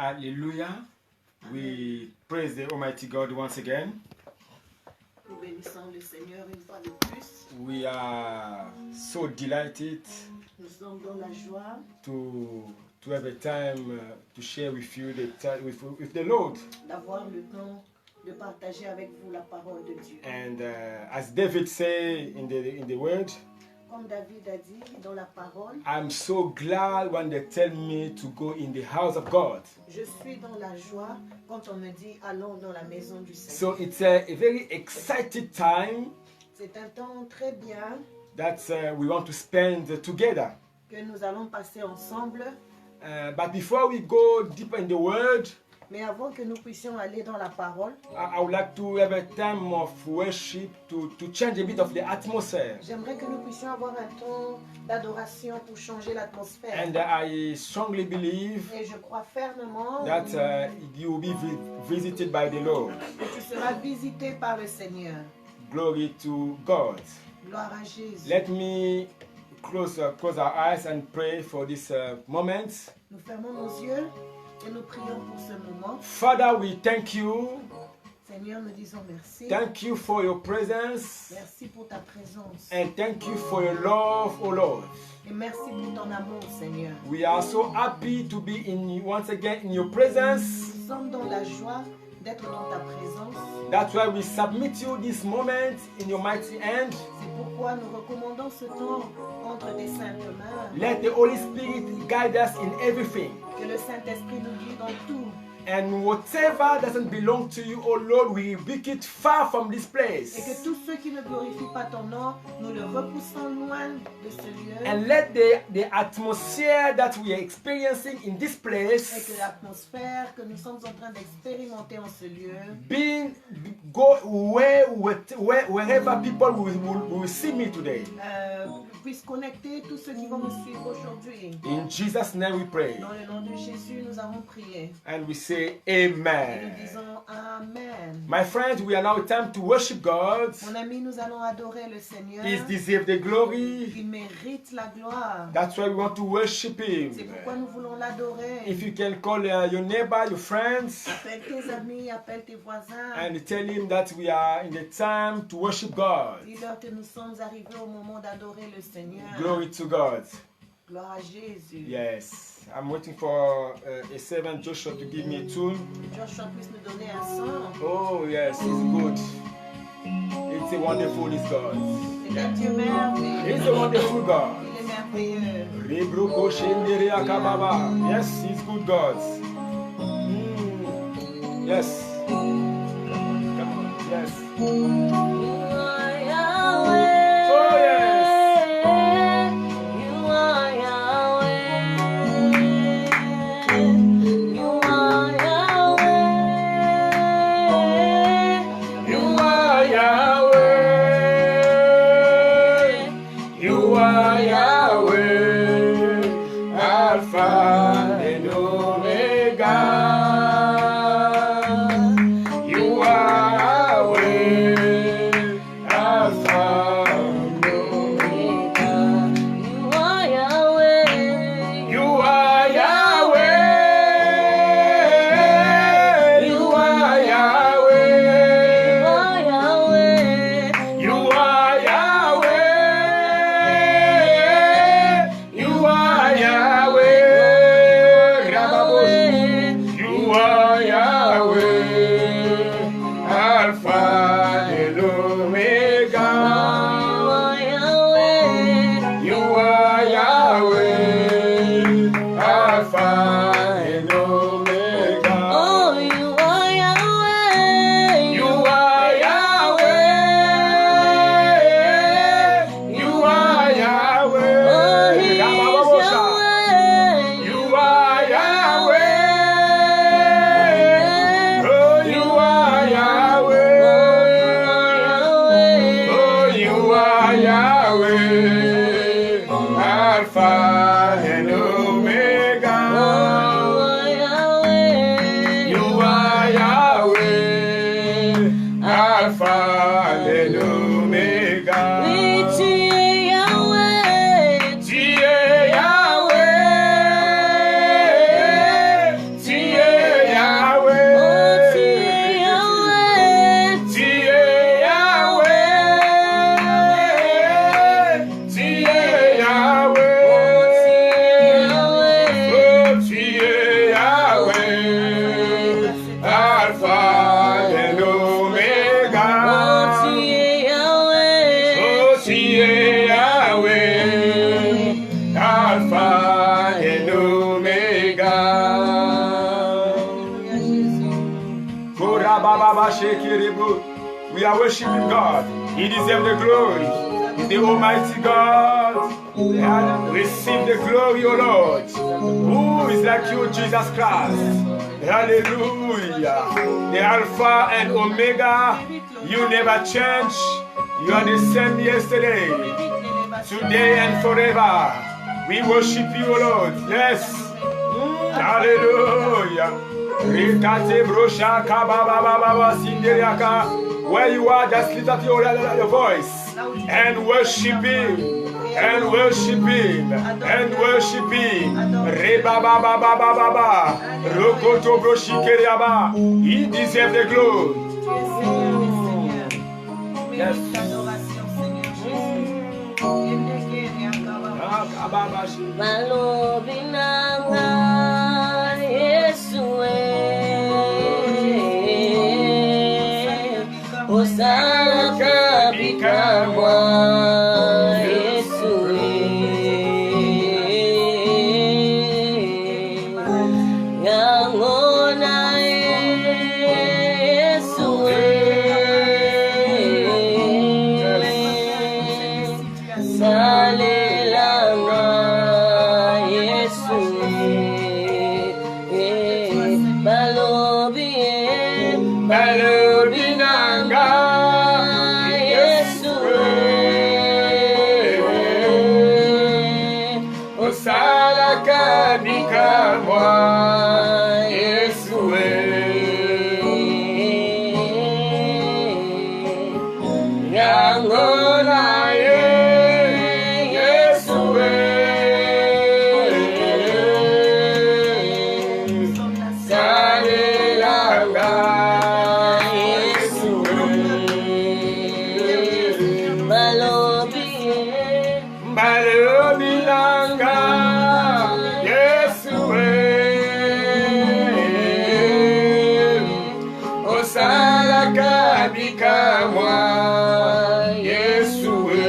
Hallelujah. We praise the Almighty God once again. Nous bénissons le Seigneur une fois de plus. We are so delighted Nous sommes dans la joie to have a time to share with you with the Lord. d'avoir le temps de partager avec vous la parole de Dieu. And as David say in the word, Comme David a dit dans la parole, I'm so glad when they tell me to go in the house of God. je suis dans la joie quand on me dit allons dans la maison du Seigneur. So it's a very excited time C'est un temps très bien that we want to spend together. que nous allons passer ensemble. But before we go deeper in the word, Mais avant que nous puissions aller dans la parole, I would like to have a time of worship to change a bit of the atmosphere. j'aimerais que nous puissions avoir un temps d'adoration pour changer l'atmosphère. And I strongly believe Et je crois fermement that you will be visited by the Lord. que tu seras visité par le Seigneur. Glory to God. Gloire à Jésus. Let me close our eyes and pray for this moment. Nous fermons nos yeux et nous prions pour ce moment. Father, we thank you. Seigneur, nous disons merci. Thank you for your presence. Merci pour ta présence. And thank you for your love, O Lord. Et merci pour ton amour, Seigneur. We are so happy to be once again in your presence. Nous sommes dans la joie d'être dans ta présence. That's why we submit you this moment in your mighty hand. C'est pourquoi nous recommandons ce temps entre tes saintes mains. Let the Holy Spirit guide us in everything. Que le Saint-Esprit nous guide dans tout. And whatever doesn't belong to you, oh Lord, we rebuke it far from this Et place. que tous ceux qui ne glorifient pas ton nom, nous le repoussons loin de ce lieu. And let the atmosphere that we are experiencing in this Et que place l'atmosphère que nous sommes en train d'expérimenter en ce lieu go wherever people will see me today. puisse connecter tous ceux qui vont nous suivre aujourd'hui. In Jesus' name we pray. Dans le nom de Jésus, nous avons prié. And we say Et nous amen. disons Amen. My friends, we are now time to worship God. Mon ami, nous allons adorer le Seigneur. He deserves the glory. Il mérite la gloire. That's why we want to worship C'est Him. pourquoi nous voulons l'adorer. If you can call your neighbor, your friends, Appelle tes amis, appelle tes voisins. and tell him that we are in the time to worship God. Dis-leur que nous sommes arrivés au moment d'adorer le Seigneur. Glory to God. Gloire à Jésus. Yes. I'm waiting for a servant Joshua to give me a tune. Joshua puisse nous donner un son. Oh, yes, he's good. It's a wonderful, this God. C'est un Dieu merveilleux. He's a wonderful God. Il est merveilleux. Rebruko shendere akababa. Yes, he's good God. Yes. Come on. Yes. Oh, yes. You are Yahweh. You are Yahweh. Alpha and Omega. You are Yahweh. Alpha and Omega. You are Yahweh. You are Yahweh. You are Yahweh. You are Yahweh. Rababos. You are Yahweh. Alpha and Omega. You are Yahweh. Alpha and Omega. You are Yahweh. You are Yahweh. Rababosha. You are Yahweh. Oh, you are Yahweh. Oh, you are Yahweh. Alpha and Omega. You are Yahweh. Alpha and Omega. Tu es Yahweh. Tu es We are worshiping God. He deserves the glory. He's the Almighty God. Receive the glory, O Lord. Who is like you, Jesus Christ? Hallelujah. The Alpha and Omega. You never change. You are the same yesterday, today, and forever. We worship you, O Lord. Yes. Hallelujah. Where you are, just lift up your voice and worship Him, and worship Him, and worship Him. He deserves the glory. Yes. Osaka bikamwa Yesue Yangona Yesue Salelanga Yesue Balobinanga Osaka bikamwa Yesue Yangona Yesue Salelanga Yesue Balobinanga Osaka bikamwa Yesue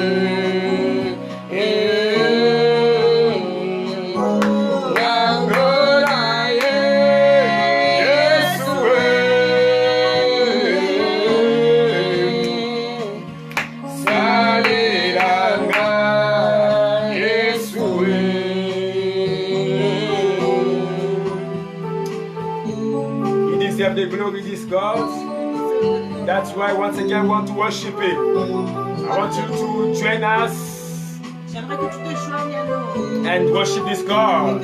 Yangona Yesue Salelanga Yesue. He deserves the glory, this God. That's why once again I want to worship Him. I want you to join us and worship this God.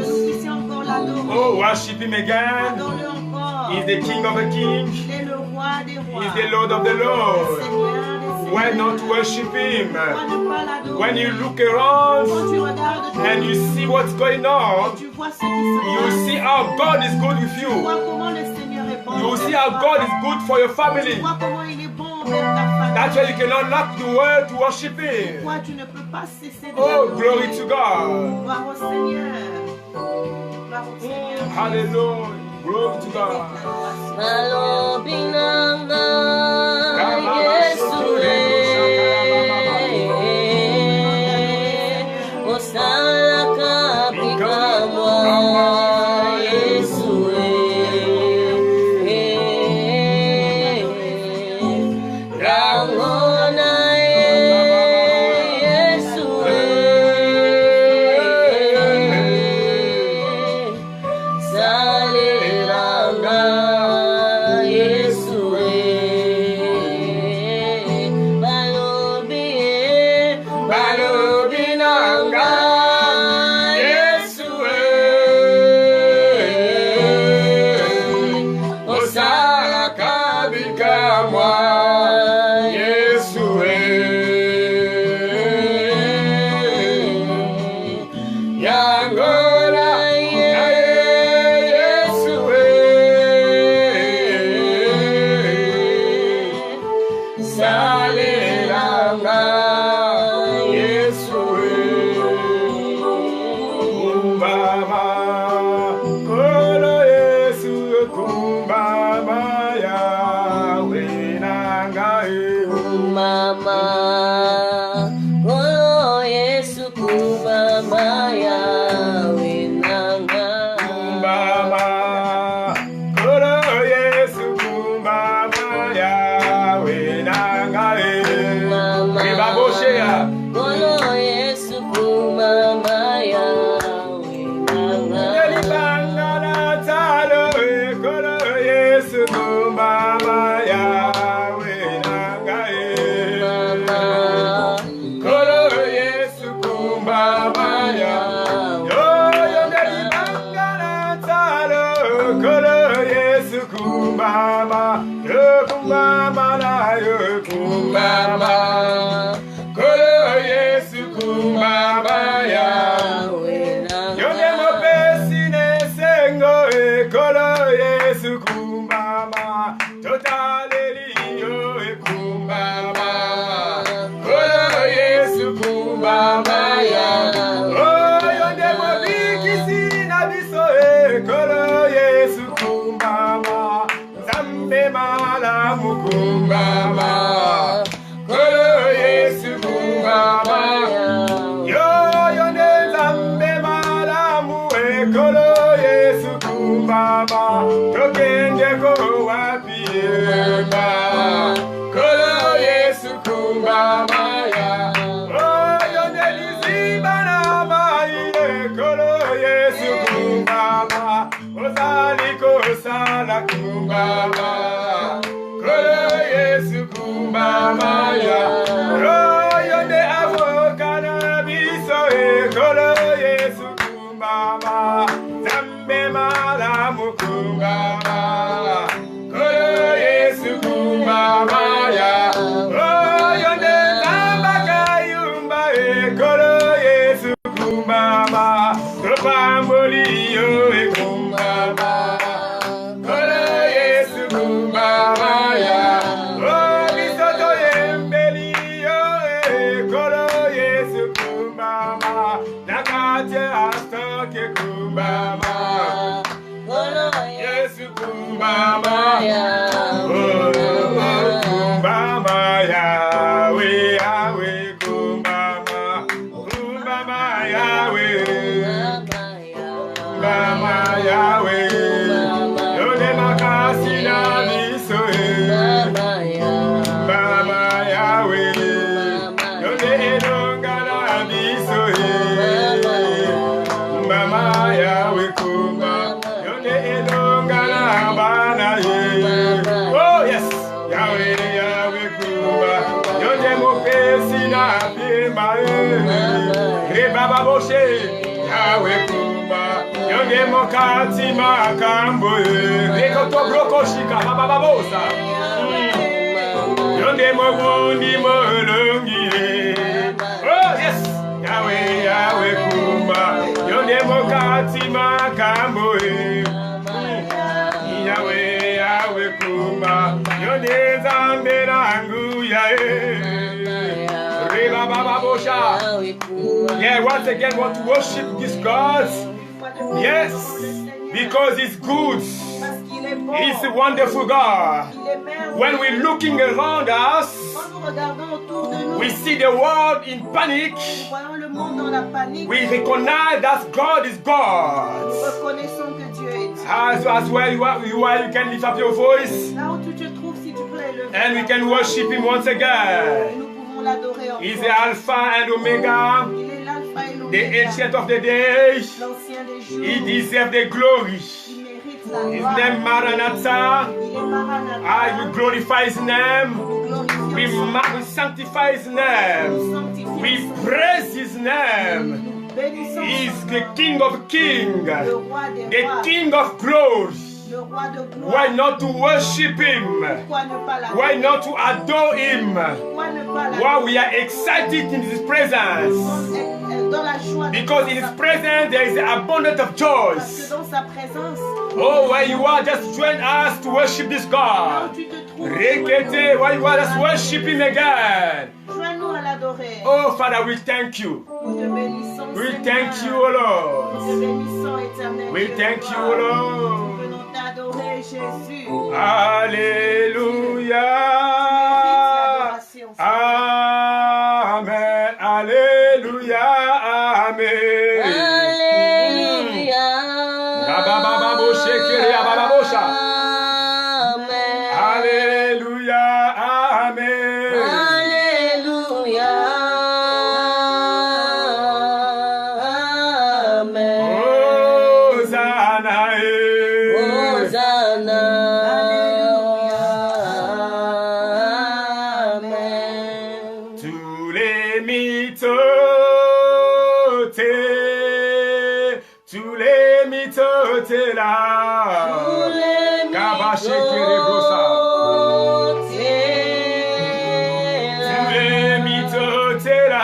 Oh, worship Him again. He's the King of the Kings. He's the Lord of the Lord. Why not worship Him? When you look around and you see what's going on, you see how God is good with you. You see how God is good for your family. That's why you cannot lack the word to worship Him. Oh, glory to God. Hallelujah. Glory to God. Osaka bikamwa maya. Yo yonde libangana talo kolo Yesu kumbama. Yo kumbama la yo kumbama. Kolo Yesu kumbama ya. Yonde mo pesine sengo e kolo Yesu kumbama. Total elio e kumbama. Kolo Yesu kumbama ya. Oh yonde mo bikisi na biso e kolo Yesu kumbama. Zambe mala mukumbama. Kolo Yesu kumbama. Yo yonde zambe mala mu e kolo Yesu kumbama. Tokende ko wapi eba. Kolo Yesu kumbama ya. Oh yonde lizibana mai e kolo Yesu kumbama. Ozali ko sala kumbama. Kolo Yesu kumbama ya. Oh yonde avokana biso e kolo Yesu kumbama. Zambe mala mukumbama. Kolo Yesu kumbama ya. Oh yonde zamba kayumba e kolo Yesu kumbama. Topamboli yo e kumbama. Kolo Yesu kumbama ya. Oh bisoto yembeli yo e kolo Yesu kumbama. Nakate astoke kumbama. Yesu kumbama ya. Oh kumbama ya. We awe kumbama. Kumbama ya we. Kumbama ya we. Yone makasi na miso e. Kumbama ya we. Yone edonga na miso e. Kumbama ya we kumba. Yone edonga na bana ye. Oh yes. Yahweh, Yahweh kumba. Yone mopesi na pima e. Rebaba boshe. Yahweh kumba. Yone mokati makambo e. Rekoto broko shika baba babosa. Yonde mogundi molongi e. Oh yes. Yahweh, Yahweh kumba. Yonde mokati makambo e. Yahweh, Yahweh kumba. Yonde zambe rangu ya e. Reba baba bosha. Yeah, once again want to worship this God. Yes, because He's good. Parce qu'il est bon. He's a wonderful God. Il est merveilleux. When we're looking around us, Quand nous regardons autour de nous, we see the world in panic. nous voyons le monde dans la panique. We recognize that God is Nous God. reconnaissons que Dieu est Dieu. As where you are, you can lift up your voice Là où tu te trouves, si tu peux élever and we ta can voix, worship Him once again. nous pouvons l'adorer encore. He's the Alpha and Omega, Il est l'alpha et the l'oméga, ancient of the days. l'ancien des jours. He deserves the glory. Il mérite la His gloire. name Maranatha. Il est Maranatha. I will glorify His name. Nous glorifions We son nom. sanctify His name. Nous sanctifions We son nom. praise His name. Nous bénissons He is son the nom. King of Kings, Le roi des the rois. King of glory. Le roi de gloire. Why not to worship Him? Pourquoi ne pas l'adorer? Why not to adore Him? Pourquoi ne pas l'adorer? Why we are excited in His presence? Dans la joie. Because in His presence there is abundance of Parce que joys. dans sa présence, Oh, where you are, just join us to worship this là où God. tu te trouves, Rekete, where you are, just worship Him again. joins-nous à l'adorer. Oh, Father, we thank you. Nous te bénissons, We Seigneur. thank you, O Nous Lord. te bénissons, éternel. We Dieu thank de you, gloire. O Lord. Nous venons t'adorer, Jésus. Alléluia. L'adoration, Seigneur. Amen. Alléluia. Amen. Alléluia. Rababababoshe, kiri, abababosha. Amen. Alléluia. Amen. Alléluia. Amen. Hosanna, eh. Hosanna. Alléluia. Amen. Tous les mythos mitotés, tous les mitotés là. Kabashi Kiribrosa. Tous les mitotés là.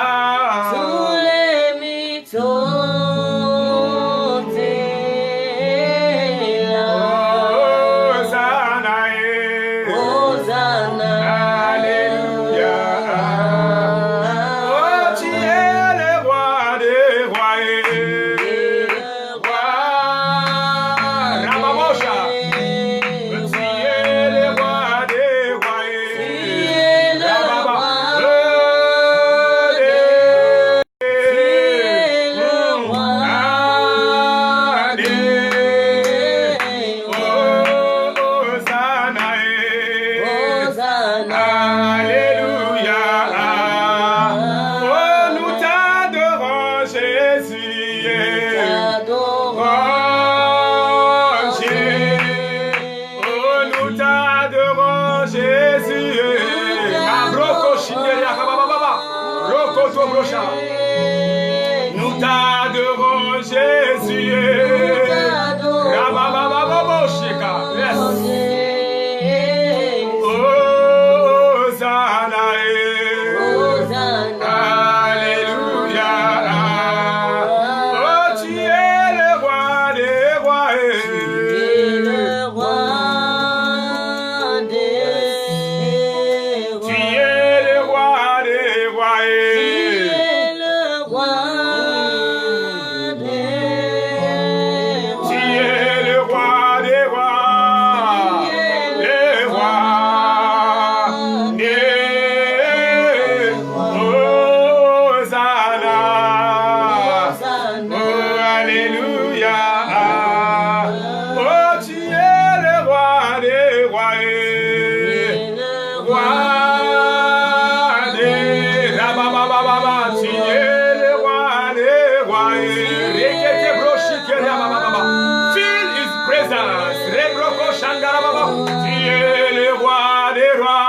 Nous t'adorons Jésus. Alléluia. Oh, tu es le roi des rois. Tu es le roi des rois.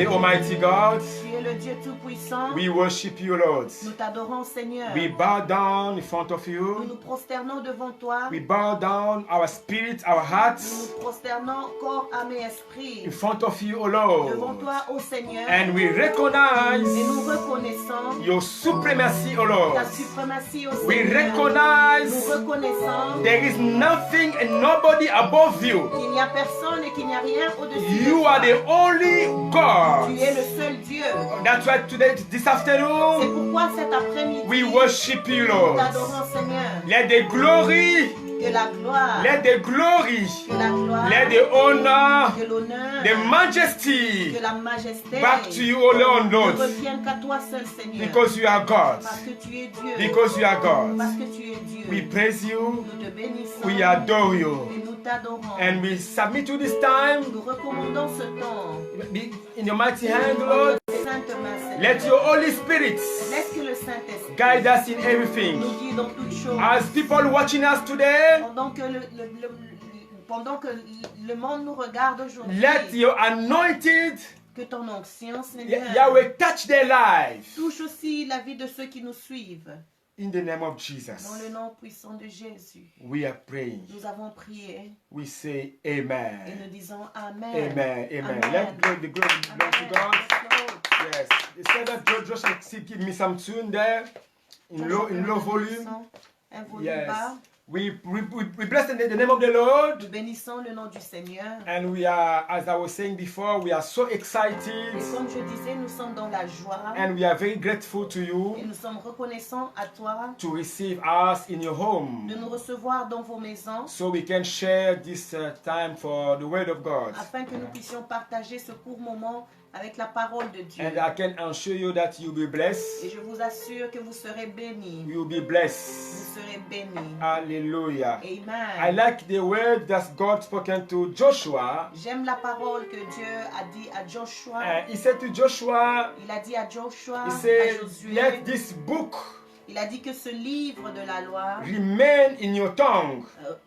Almighty God, Tu es le Dieu Tout-Puissant. we worship you, Lord. Nous t'adorons, Seigneur. We bow down in front of Nous you. nous prosternons devant toi. We bow down our spirit, our Nous hearts nous prosternons corps, âme et esprit in front of you, O devant Lord. toi, ô Seigneur. And we Et nous recognize reconnaissons your supremacy, O Lord. ta suprématie, ô We Seigneur. Nous recognize reconnaissons there is nothing and nobody above you. qu'il n'y a personne et qu'il n'y a rien au-dessus de You toi. are the only God. Tu es le seul Dieu. That's why today, this C'est afternoon, pourquoi cet après-midi, we worship you, nous Lord. t'adorons, Seigneur. Let the glory, Que la gloire, let the glory, que la gloire, let the honor, que l'honneur, the majesty que la majesté back to you, O Lord, ne Lord. reviennent qu'à toi seul, Seigneur. Because you are God. Parce que tu es Dieu. Because you are God. Parce que tu es Dieu. We praise you. Nous te bénissons. We adore you. Et nous t'adorons. And we submit to this time Nous recommandons ce temps. in your mighty hand, Lord. Sainte main, Seigneur. Let your Holy Spirit Laisse que le Saint-Esprit guide us in everything. nous guide dans toutes choses. As people watching us today, Pendant que le monde nous regarde aujourd'hui, let your anointed que ton onction, Seigneur, Yahweh touch their lives. touche aussi la vie de ceux qui nous suivent. In the name of Dans Jesus, le nom puissant de Jésus, we are praying. nous avons prié We say et amen. nous disons Amen. Amen. Amen. Amen. Let the glory belong to God. Yes. They said that Josh and give me some tune there in low volume. Un volume Yes. bas. We bless the name of the Lord. Nous bénissons le nom du Seigneur. And we are, as I was saying before, we are so Et excited. comme je disais, nous sommes dans la joie. And we are very grateful to Et you nous sommes reconnaissants à toi to receive us in your home, de nous recevoir dans vos maisons so we can share this time for the Word of God. afin que nous puissions partager ce court moment avec la parole de Dieu. And I can assure you that you'll be Et blessed. je vous assure que vous serez bénis. You'll be Vous blessed. serez bénis. Hallelujah. I Amen. like the word that God spoken to Joshua. J'aime la parole que Dieu a dit à Joshua. He said to Joshua, Il a dit à Joshua, he à said, Josué, let this book il a dit que ce livre de la loi remain in your tongue.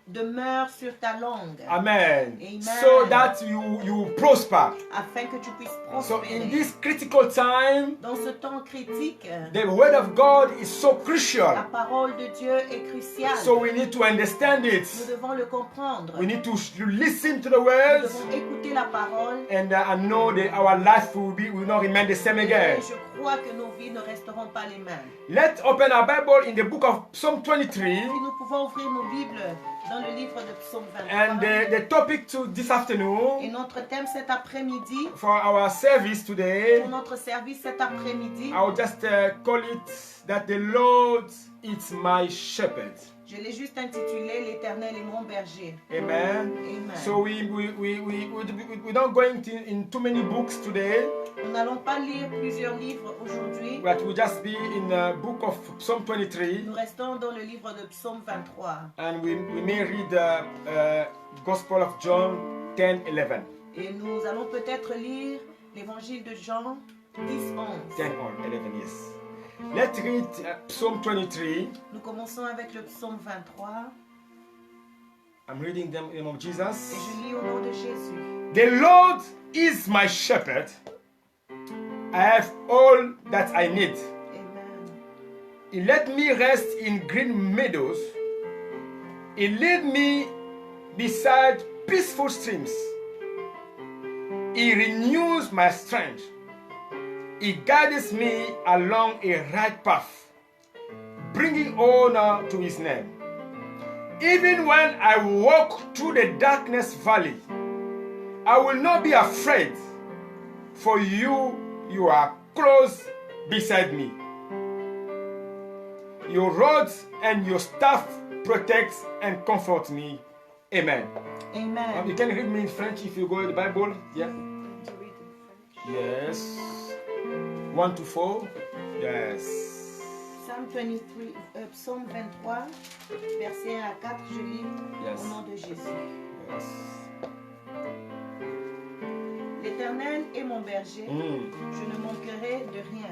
demeure sur ta langue, Amen. Amen. So that you prosper. afin que tu puisses So in prospérer. this critical time, Dans ce temps critique, the word of God is so la crucial. parole de Dieu est cruciale. So we need to understand Nous it. devons le comprendre. We need to listen to the Nous words devons écouter la parole. and know that our life will not remain the same Et again. je crois que nos vies ne resteront pas les mêmes. Let's open our Bible in the book of Psalm 23. Si nous pouvons ouvrir nos Bibles dans le livre de Psaume And 23. the topic to this Et afternoon notre thème cet après-midi, for our service today, pour notre service cet après-midi, I'll just call it that the Lord is my shepherd. je l'ai juste intitulé L'Éternel est mon berger. Amen. Amen. So we're not going in too many books today, Nous n'allons pas lire plusieurs livres aujourd'hui. but we'll just be in the book of Psalm 23, Nous restons dans le livre de Psaume 23. and we may read the Gospel of John 10:11. Et nous allons peut-être lire l'évangile de Jean 10, 11. 10 or 11, yes. Let's read Psalm 23. Nous commençons avec le Psaume 23 I'm reading them in the name of et Jesus. je lis au nom de Jésus. The Lord is my shepherd. I have all that I need. Amen. He let me rest in green meadows. He lead me beside peaceful streams. He renews my strength. He guides me along a right path, bringing honor to his name. Even when I walk through the darkness valley, I will not be afraid, for you are close beside me. Your rod and your staff protect and comfort me. Amen. Amen. You can read me in French if you go in the Bible. Yeah. To read in French. Yes. 1 to 4. Yes. Psalm 23, Psaume 23, verset 1 à 4, je lis Yes. au nom de Jésus. Yes. L'Éternel est mon berger, je ne manquerai de rien.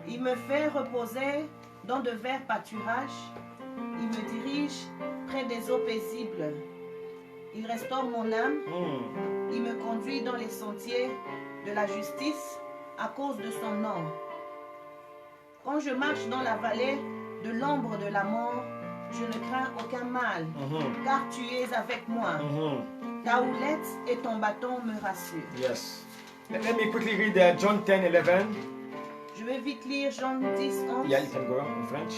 Il me fait reposer dans de verts pâturages, il me dirige près des eaux paisibles. Il restaure mon âme, il me conduit dans les sentiers de la justice à cause de son nom. Quand je marche dans la vallée de l'ombre de la mort, je ne crains aucun mal, car tu es avec moi. Ta houlette et ton bâton me rassurent. Yes. Let me quickly read John 10:11. Je vais vite lire Jean 10, 11. Yeah, you can go in French.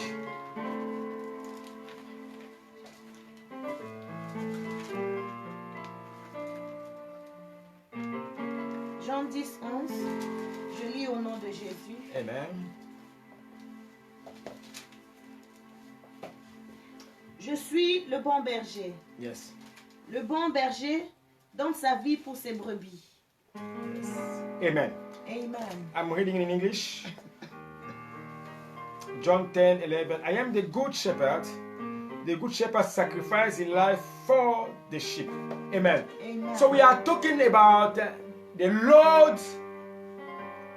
Jean 10, 11. Je lis au nom de Jésus. Amen. Je suis le bon berger. Yes. Le bon berger donne sa vie pour ses brebis. Yes. Amen. Amen. I'm reading in English. John 10:11. I am the good shepherd. The good shepherd sacrificed his life for the sheep. Amen. Amen. So we are talking about the Lord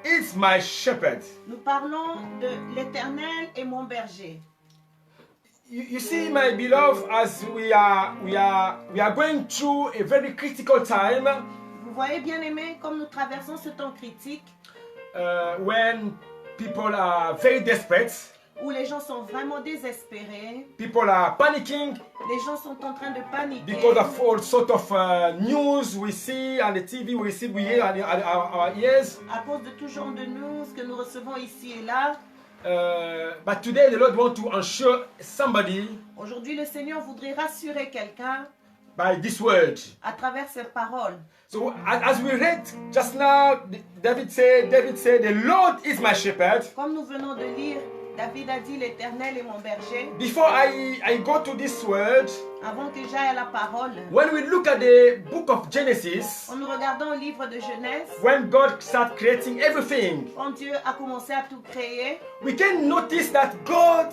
is my shepherd. Nous parlons de l'Éternel et mon berger. You see, my beloved, as we are going through a very critical time. Vous voyez, bien-aimés, comme nous traversons ce temps critique When people are very desperate, où les gens sont vraiment désespérés, people are panicking les gens sont en train de paniquer because of all sort of news we see on the TV, we hear on our ears. à cause de tout genre de news que nous recevons ici et là. But today the Lord wants to assure somebody Aujourd'hui, le Seigneur voudrait rassurer quelqu'un by this word. à travers ces paroles. So as we read just now, David said, the Lord is my shepherd. Comme nous venons de lire, David a dit, l'Éternel est mon berger. Before I go to this word, Avant que j'aille à la parole, when we look at the book of Genesis, en nous regardant au livre de Genèse, when God started creating everything, quand Dieu a commencé à tout créer, we can notice that God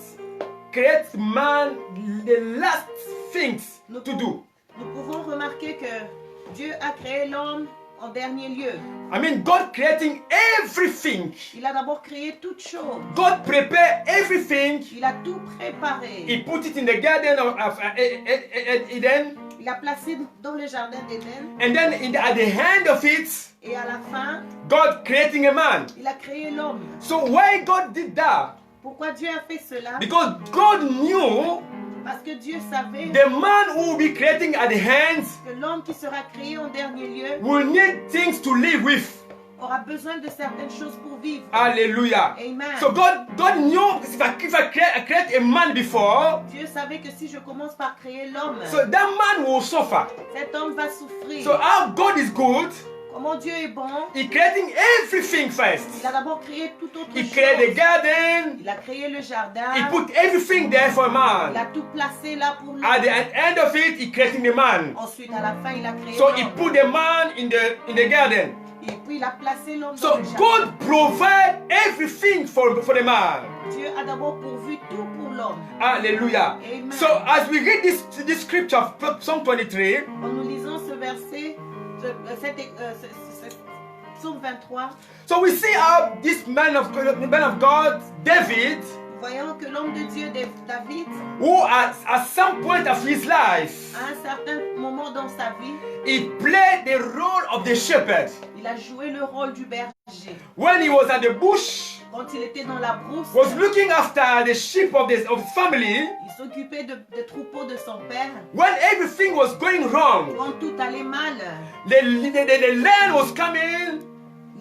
creates man the last things to do. nous pouvons remarquer que Dieu a créé l'homme en dernier lieu. I mean, God creating everything. Il a d'abord créé toutes choses. God prepared everything. Il a tout préparé. He put it in the garden of Eden. Il a placé dans le jardin d'Éden. And then at the end of it, Et à la fin, God creating a man. il a créé l'homme. So why God did that? Pourquoi Dieu a fait cela? Because God knew Parce que Dieu savait the man who will be creating at the hands que l'homme qui sera créé en dernier lieu will need things to live with. aura besoin de certaines choses pour vivre. Hallelujah. Amen. So God knew if I create a man before, Dieu savait que si je commence par créer l'homme, so that man will suffer. cet homme va souffrir. So how God is good, Comment Dieu est bon? He creating everything first. Il a d'abord créé tout autre He chose. created the garden. Il a créé le jardin. He put everything there for Il man. a tout placé là pour At the l'homme. end of it, He creating the man. Ensuite, à la fin, il a créé So He l'homme. put the man in the garden. Et puis, il a placé l'homme dans So le jardin. God provide everything for the man. Dieu a d'abord pourvu tout pour l'homme. Hallelujah. Amen. So as we read this scripture, Psalm 23, En nous lisant ce verset, Psaume 23, so we see how this man of God, David, nous voyons que l'homme de Dieu, David, who at some point of his life, à un certain moment dans sa vie, he played the role of the shepherd. il a joué le rôle du berger. When he was at the bush, Quand il était dans la brousse, was looking after the sheep of his family. il s'occupait des troupeaux de son père. When everything was going wrong, Quand tout allait mal, the land was coming,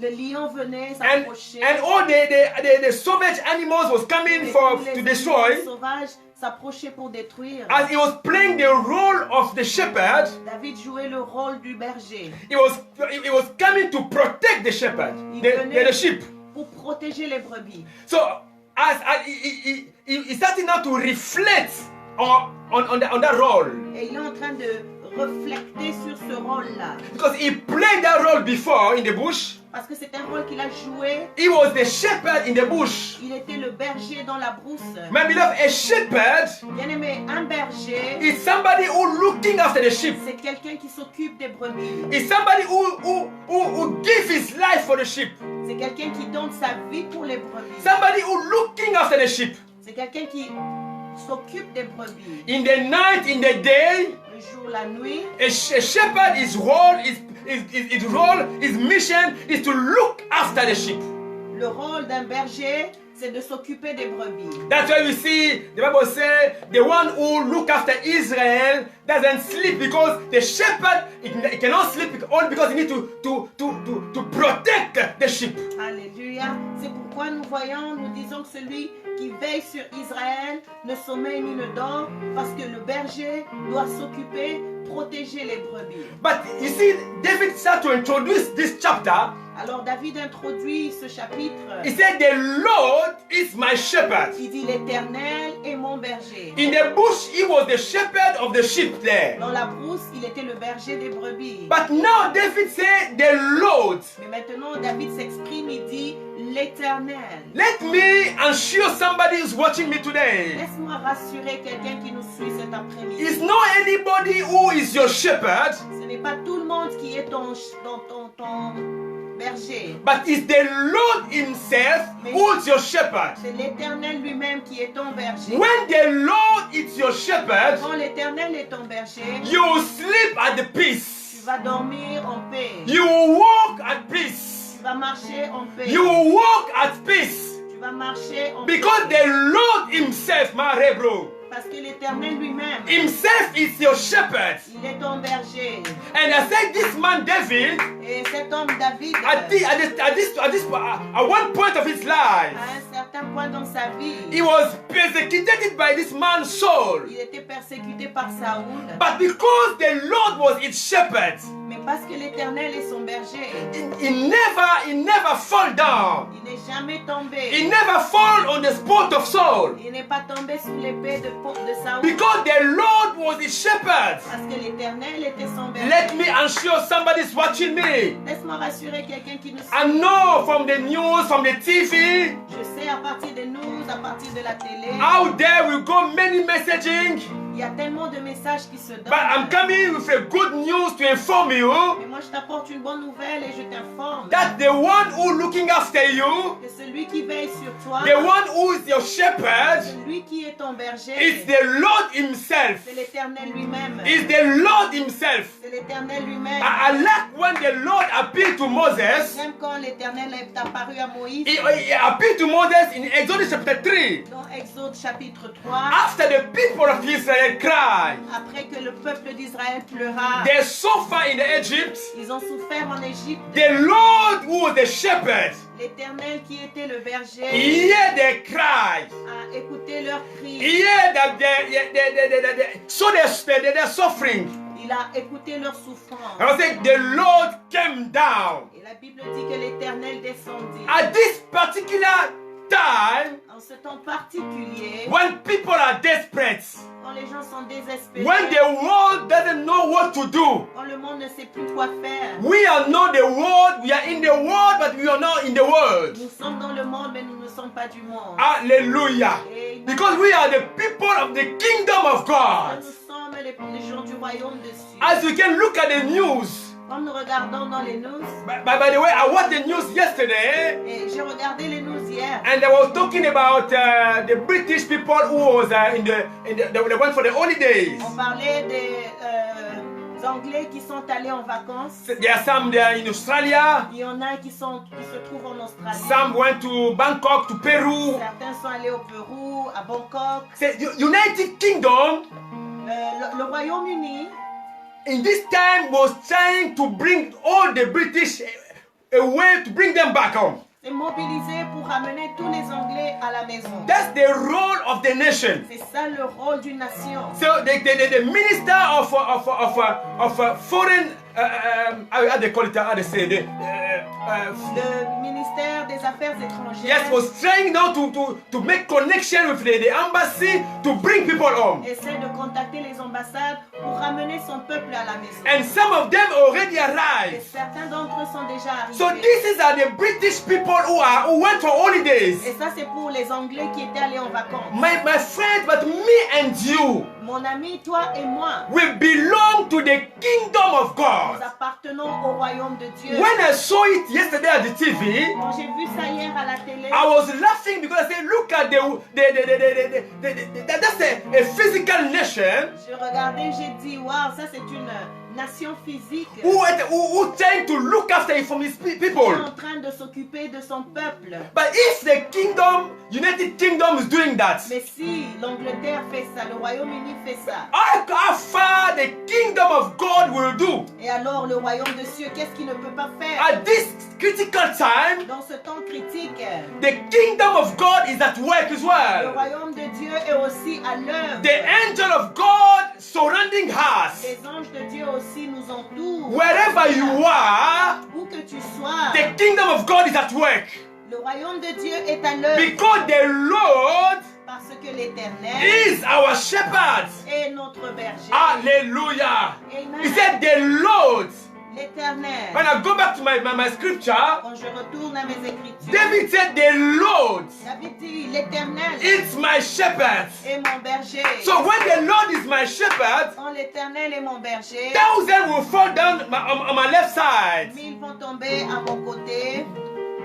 le lion venait and s'approcher. all the savage animals was coming to destroy. Sauvages s'approchaient pour détruire. As he was playing the role of the shepherd, David jouait le rôle du berger he was coming to protect the shepherd, the sheep. pour protéger les brebis. So as he started now to reflect on that role, Et il est en train de refléter sur ce rôle-là. because he played that role before in the bush. Parce que c'est un rôle qu'il a joué. He was the shepherd in the bush. Il était le berger dans la brousse. My beloved, a shepherd Bien aimé, un berger, is somebody who looking after the sheep. c'est quelqu'un qui s'occupe des brebis. Is somebody who give his life for the sheep. C'est quelqu'un qui donne sa vie pour les brebis. Somebody who looking after the sheep. C'est quelqu'un qui s'occupe des brebis. In the night, in the day, Le jour, la nuit, a shepherd, his role, his mission is to look after the sheep. le rôle d'un berger, c'est de s'occuper des brebis. That's why we see the Bible say the one who look after Israel doesn't sleep, because the shepherd he cannot sleep only because he need to protect the sheep. Alléluia. C'est pourquoi nous voyons, nous disons que celui qui veille sur Israël ne sommeille ni ne dort, parce que le berger doit s'occuper, protéger les brebis. But you see, David started to introduce this chapter. Alors David introduit ce chapitre. He said, "The Lord is my shepherd." Il dit l'Éternel est mon berger. In the bush, he was the shepherd of the sheep there. Dans la brousse, il était le berger des brebis. But now David said, "The Lord." Mais maintenant, David s'exprime, il dit l'Éternel. Let me assure somebody who's watching me today. Laisse-moi rassurer quelqu'un qui nous suit cet après-midi. It's not anybody who is your shepherd, Ce n'est pas tout le monde qui est ton berger. but it's the Lord himself who's your shepherd. C'est l'Éternel lui-même qui est ton berger. When the Lord is your shepherd, Quand l'Éternel est ton berger, you will sleep at the tu peace. vas dormir en paix. You will walk at peace. Tu vas marcher en paix. You will walk at peace. Tu vas marcher en paix. Because the Lord himself, my rebro, Parce que l'Éternel lui-même, himself is your shepherd. il est ton berger. And I said, this man David, Et cet homme David, at one point of his life, à un certain point dans sa vie, he was persecuted by this man Saul. il était persécuté par Saoul. But because the Lord was his shepherd, Mais parce que l'Éternel est son berger, he never fall down. il n'est jamais tombé. He never fall on the spot of Saul. Il n'est pas tombé sous l'épée de Saoul. Because the Lord was his shepherd. Parce que l'Éternel était son berger. Let me ensure somebody's watching me. Laisse-moi rassurer quelqu'un qui nous suit. I know from the news, from the TV, Je sais à partir des news, à partir de la télé, out there will go many messaging. il y a tellement de messages qui se donnent. But I'm coming with a good news to inform you Mais moi je t'apporte une bonne nouvelle et je t'informe that the one who looking after you, que celui qui veille sur toi, the one who is your shepherd, celui qui est ton berger, is the Lord himself. c'est l'Éternel lui-même. Is the Lord himself. C'est l'Éternel lui-même. I like when the Lord appeared to Moses. Même quand l'Éternel est apparu à Moïse, He appeared to Moses in Exodus chapter 3. dans Exode chapitre 3, After the people of Israel cried, après que le peuple d'Israël pleura, they suffered in Egypt. ils ont souffert en Égypte. The Lord who was the shepherd, L'Éternel qui était le berger he heard their cry. a écouté leurs cris. He heard that they're suffering. Il a écouté leurs souffrances. I was saying the Lord came down. Et la Bible dit que l'Éternel descendit. At this particular time, En ce temps particulier, when people are desperate, quand les gens sont désespérés, when the world doesn't know what to do, quand le monde ne sait plus quoi faire, we are not the world, we are in the world, but we are not in the world. nous sommes dans le monde, mais nous ne sommes pas du monde. Hallelujah. Et Because we are the people of the kingdom of God. nous sommes les gens du royaume de Dieu. As you can look at the news, Comme nous regardons dans les news, by the way, I watched the news yesterday, et j'ai regardé les news hier, and they were talking about the British people who was they went for the holidays. on parlait des Anglais qui sont allés en vacances. There are some there in Australia. Il y en a qui se trouvent en Australie. Some went to Bangkok, to Peru. Certains sont allés au Pérou, à Bangkok. Say, United Kingdom Le Royaume-Uni, in this time was trying to bring all the British away, to bring them back home. s'est mobilisé pour ramener tous les Anglais à la maison. That's the role of the nation. C'est ça le rôle d'une nation. So the minister of foreign how they call it, how they say Le ministère des Affaires étrangères, yes, was trying now to make connection with the embassy to bring people home. essaie de contacter les ambassades pour ramener son peuple à la maison. And some of them already Et arrived. certains d'entre eux sont déjà arrivés. So this are the British people who went for holidays. Et ça, c'est pour les Anglais qui étaient allés en vacances. My friend, but me and you, Mon ami, toi et moi, we belong to the kingdom of nous God. appartenons au royaume de Dieu. When I saw it yesterday at the TV, Quand j'ai vu ça hier à la télé, I was laughing because I said, look at that's a physical nation je regardais, j'ai dit, waouh, ça c'est une nation physique who trying to look after it from his qui est people. en train de s'occuper de son peuple. But if the kingdom, United Kingdom is doing that, Mais si l'Angleterre fait ça, le Royaume-Uni fait ça, how far the kingdom of God will do et alors le royaume de Dieu, qu'est-ce qu'il ne peut pas faire? at this critical time? Dans ce temps critique, The kingdom of God is at work as le well. royaume de Dieu est aussi à l'œuvre. The angel of God surrounding us. Les anges de Dieu aussi nous entourent. Wherever you are, Où que tu sois, the kingdom of God is at work. le royaume de Dieu est à l'œuvre. Because the Lord Parce que l'Éternel is our shepherd. est notre berger. Hallelujah. Amen. He said the Lord. L'Éternel. When I go back to my scripture, Quand je retourne à mes écritures, David said the Lord, David dit, l'Éternel it's my shepherd. est mon berger. So when the Lord is my shepherd, Quand l'Éternel est mon berger, thousands will fall down on my left side, 1000 vont tomber à mon côté,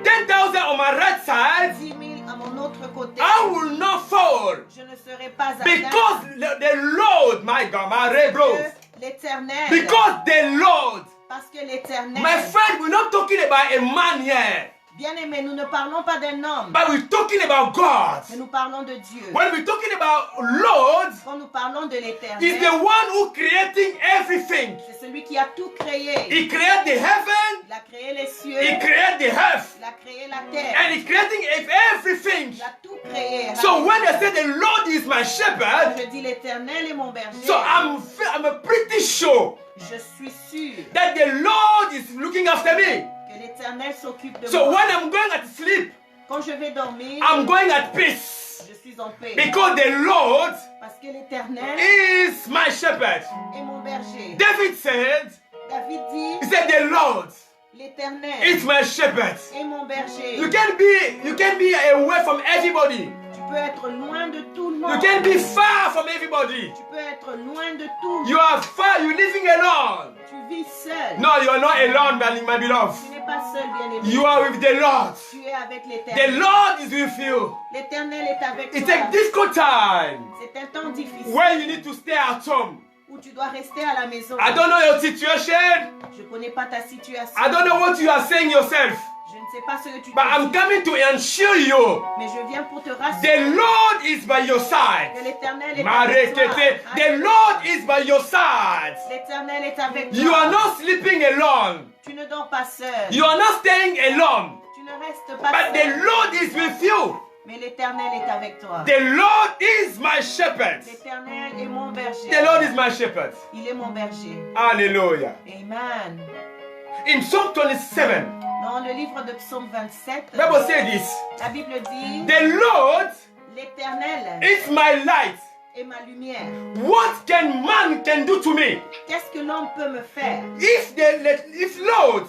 10,000 on my right side. 10 000 à mon autre côté. I will not fall Je ne serai pas atteint. because the Lord, my God, my rebels. L'Éternel. Because the Lord, Parce que l'Éternel. my friend, we're not talking about a man here. Bien-aimés, nous ne parlons pas d'un homme. But we're talking about God. Mais nous parlons de Dieu. When we're talking about Lord, Quand nous parlons de He's l'Éternel, the one who creating everything. c'est celui qui a tout créé. He created the heaven, Il a créé les cieux. He created the earth, Il a créé la terre. and He's creating everything. Il a tout créé. So when I say the Lord is my shepherd, Je dis l'Éternel est mon berger. so I'm pretty sure Je suis sûr that the Lord is looking after me. que l'Éternel s'occupe de So moi. when I'm going at sleep, Quand je vais dormir, I'm going at peace. je suis en paix. Because the Lord Parce que l'Éternel is my shepherd. est mon berger. David said, David dit, he said, the Lord l'Éternel is my shepherd. est mon berger. You can be away from everybody. Tu peux être loin de tout le You monde. can be far from everybody. Tu peux être loin de tout. You are far, you're living alone. Tu vis seul. No, you are not alone, my beloved. Tu n'es pas seul, bien-aimé. You are with the Lord. Tu es avec The l'Éternel. Lord is with you. L'Éternel est avec It's toi. a difficult time C'est un temps difficile where you need to stay at home. où tu dois rester à la maison. I don't know your situation. Je ne connais pas ta situation. I don't know what you are saying yourself. Je ne sais pas ce que tu But I'm dis. coming to assure you. Mais je viens pour te rassurer The Lord is by your que side. l'Éternel est avec toi. Marekete. The Lord is by your side. L'Éternel est avec toi. You are not sleeping alone. Tu ne dors pas seul. You are not staying alone. Tu ne restes pas But seul. the Lord is with you. Mais l'Éternel est avec toi. The Lord is my shepherd. L'Éternel est mon berger. The Lord is my shepherd. Il est mon berger. Hallelujah. Amen. In Psalm 27, Dans le livre de Psaume 27, the Bible says this. la Bible dit, The Lord l'Éternel is my light. est ma lumière. What can man do to me? Qu'est-ce que l'homme peut me faire? If Lord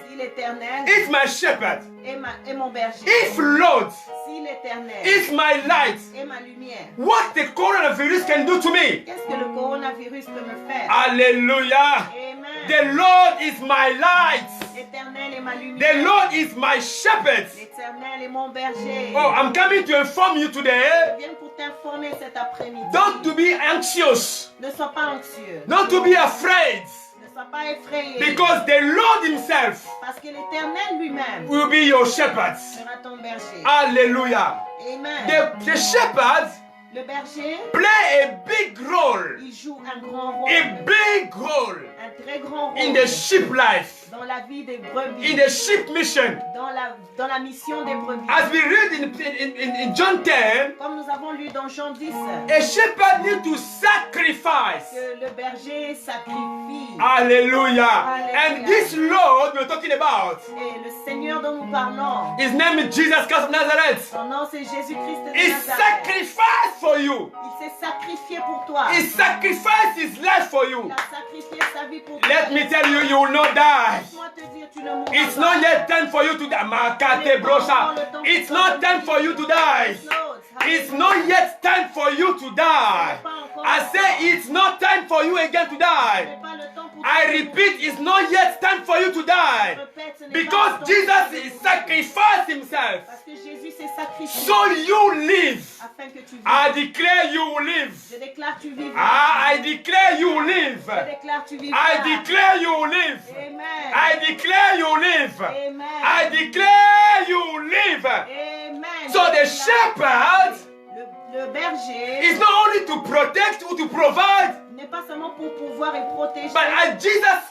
Si l'Éternel is my shepherd, est mon berger. if Lord Si l'Éternel is my light, est ma lumière. what the coronavirus can do to me? Qu'est-ce que le coronavirus peut me faire? Hallelujah. Amen. The Lord is my light. L'Éternel est ma The lumière. Lord is my shepherd. L'Éternel est mon berger. Oh, I'm coming to inform you Je today. viens pour t'informer cet après-midi. Don't to be anxious. Ne sois pas anxieux. Not to be afraid. Ne sois pas effrayé. Because the Lord himself Parce que l'Éternel lui-même will be your shepherd. sera ton berger. Hallelujah. Amen. The shepherd Le berger, play a big role. il joue un grand rôle. A big role Un très grand rôle. in the sheep life. Dans la vie des brebis. In the sheep mission. Dans la mission des brebis. As we read in John 10, Comme nous avons lu dans Jean 10, a shepherd needs to sacrifice. que le berger sacrifie. Hallelujah. And this Lord we're talking about, Et le Seigneur dont nous parlons, his name is Jesus Christ of Nazareth. son nom c'est Jésus-Christ de He Nazareth. sacrificed for you. Il s'est sacrifié pour toi. He sacrificed his life for you. Il a sacrifié sa vie pour toi. Let me tell you, you will not die. Laisse-moi te dire, tu ne mourras It's pas. not yet time for you to die. Makate brosha. It's not time for you to die. It's not yet time for you to die. I say it's not time for you again to die. I repeat, it's not yet time for you to die. Because Jesus is sacrificed himself. Parce que Jésus s'est sacrifié. So you live. Afin que tu vives. I declare you will live. Je déclare tu vivras. I declare you will live. Je déclare tu vivras. I declare you will live. Amen. I declare you live. Amen. I declare you live. Amen. So the shepherd le berger is not only to protect or to provide, n'est pas seulement pour pouvoir et protéger, but as Jesus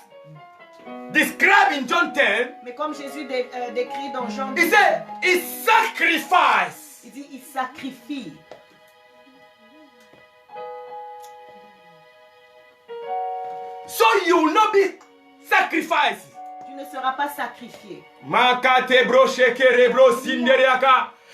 described in John 10, mais comme Jésus décrit dans Jean 10, he said, he sacrificed. il dit il sacrifie. So you will not be sacrificed. Tu ne seras pas sacrifié.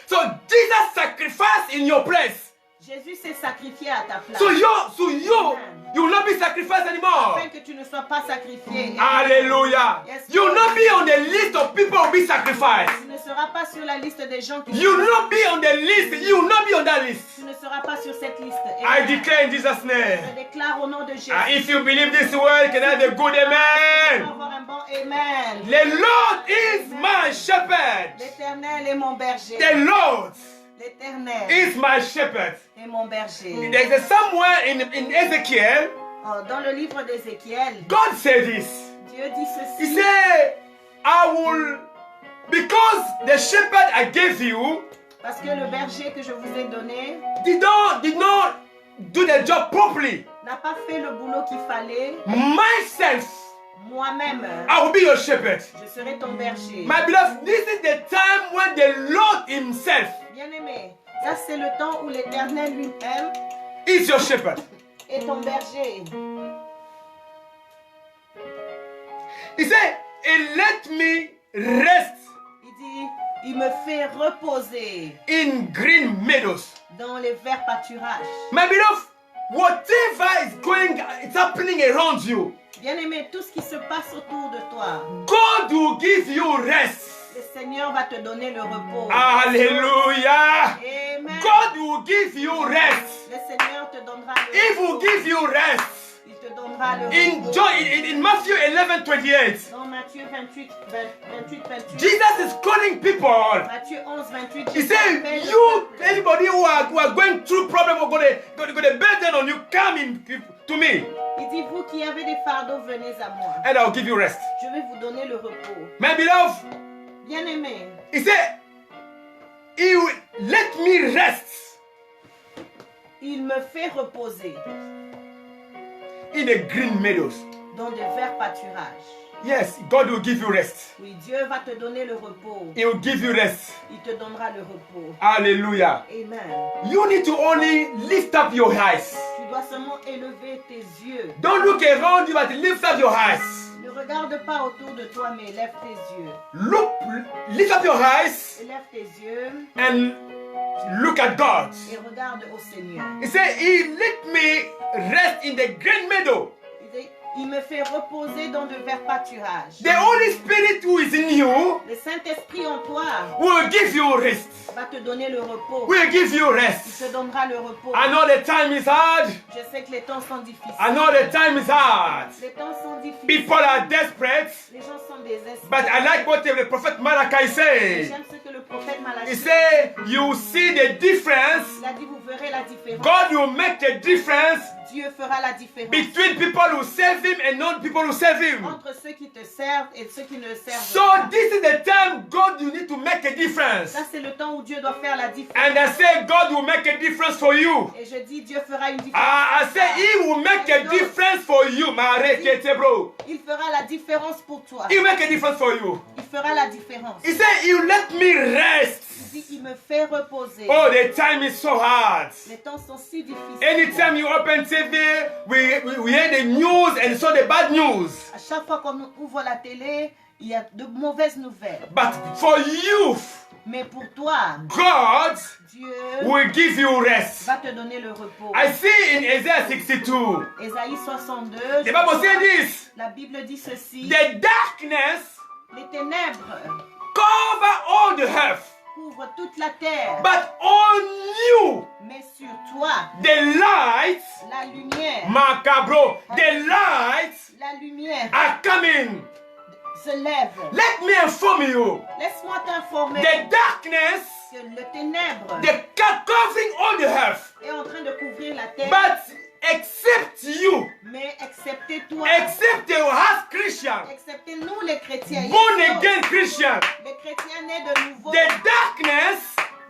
So Jesus sacrificed in your place. Jésus s'est sacrifié à ta place. So you will not be sacrificed anymore. Afin que tu ne sois pas sacrifié. Hallelujah. Yes, You will not be on the list of people who will be sacrificed. Tu ne seras pas sur la liste des gens qui You will not be on the list. You will not be on that list. Tu ne seras pas sur cette liste. I declare in Jesus' Je name. déclare au nom de Jésus. If you believe this word, can I have a good amen? Avoir un bon amen. The Lord is my shepherd. L'Éternel est mon berger. The Lord L'Éternel is my shepherd. est mon berger. There's somewhere in Ezekiel, Oh, dans le livre d'Ézéchiel, God said this. Dieu dit He ceci. said, I will Because the shepherd I gave you, parce que le berger que je vous ai donné did not do the job properly. n'a pas fait le boulot qu'il fallait. Myself, Moi-même, I will be your shepherd. je serai ton berger. My beloved, this is the time when the Lord himself Bien-aimé, ça c'est le temps où l'Éternel lui-même is your shepherd. est ton berger. He said, "And let me rest Il dit, il me fait reposer in green meadows." dans les verts pâturages. My beloved, whatever is it's happening around you, Bien-aimé, tout ce qui se passe autour de toi, God will give you rest. le Seigneur va te donner le repos. Hallelujah. Amen. God will give you rest. Le Seigneur te donnera le He will repos. give you rest. Il te donnera le In repos. John, in Matthew 11:28, Dans Matthieu 28, 28. Jesus is calling people. Matthieu 11, 28. He said, "You, anybody who are going through problem or going to burden on you, come in to me, Il dit, vous qui avez des fardeaux, venez à moi. and I'll give you rest." Je vais vous donner le repos. My beloved, Bien-aimé, he said, "He will let me rest il me fait reposer in the green meadows." dans de verts pâturages. Yes, God will give you rest. Oui, Dieu va te donner le repos. He will give you rest. Il te donnera le repos. Hallelujah. Amen. You need to only lift up your eyes. Tu dois seulement élever tes yeux. Don't look around you, but lift up your eyes. Ne regarde pas autour de toi, mais lève tes yeux. Lift up your eyes Lève tes yeux and look at God. et regarde au Seigneur. He said, "He let me rest in the green meadow." Il dit, il me fait reposer dans de verts pâturages. The Holy Spirit who is in you Le Saint-Esprit en toi will give you rest. va te donner le repos. Will give you Il rest. te donnera le repos. I know the time is hard. Je sais que les temps sont difficiles. I know the time is hard. Les temps sont difficiles. People are desperate. Les gens sont désespérés. But I like what the prophet Malachi said. J'aime ce que le prophète Malachie He said, "You see the difference. il a dit, vous verrez la différence. God will make the difference Dieu fera la différence between people who serve Him and non people who serve Him." entre ceux qui te servent et ceux qui ne servent So pas. this is the time God you need to make a difference. Ça, c'est le temps où Dieu doit faire la différence. And I say God will make a difference for you. Et je dis, Dieu fera une différence. I say He will make a difference for you. Bro. Il fera la différence pour toi. He will make a difference for you. Il fera la différence. He said, "You let me rest." Il dit, il me fait reposer. Oh, the time is so hard. Les temps sont si difficiles. Anytime you open TV, we hear the news and so the bad news. À chaque fois qu'on ouvre la télé, il y a de mauvaises nouvelles. But for you, Mais pour toi, God Dieu will give you rest. va te donner le repos. I see in Isaiah 62, Ésaïe 62, the Bible says this: la Bible dit ceci. the darkness Les ténèbres cover all the earth, couvrent toute la terre. but on you Mais sur toi, the lights, la lumière, macabro, the lights la lumière are coming. se lève. Let me inform you, Laisse-moi t'informer the darkness, que le ténèbre covering all the earth, est en train de couvrir la terre. but except you, Mais excepté toi, except you as Christian, excepté nous les chrétiens, born Yes, again Christian, les chrétiens nés de nouveau, the darkness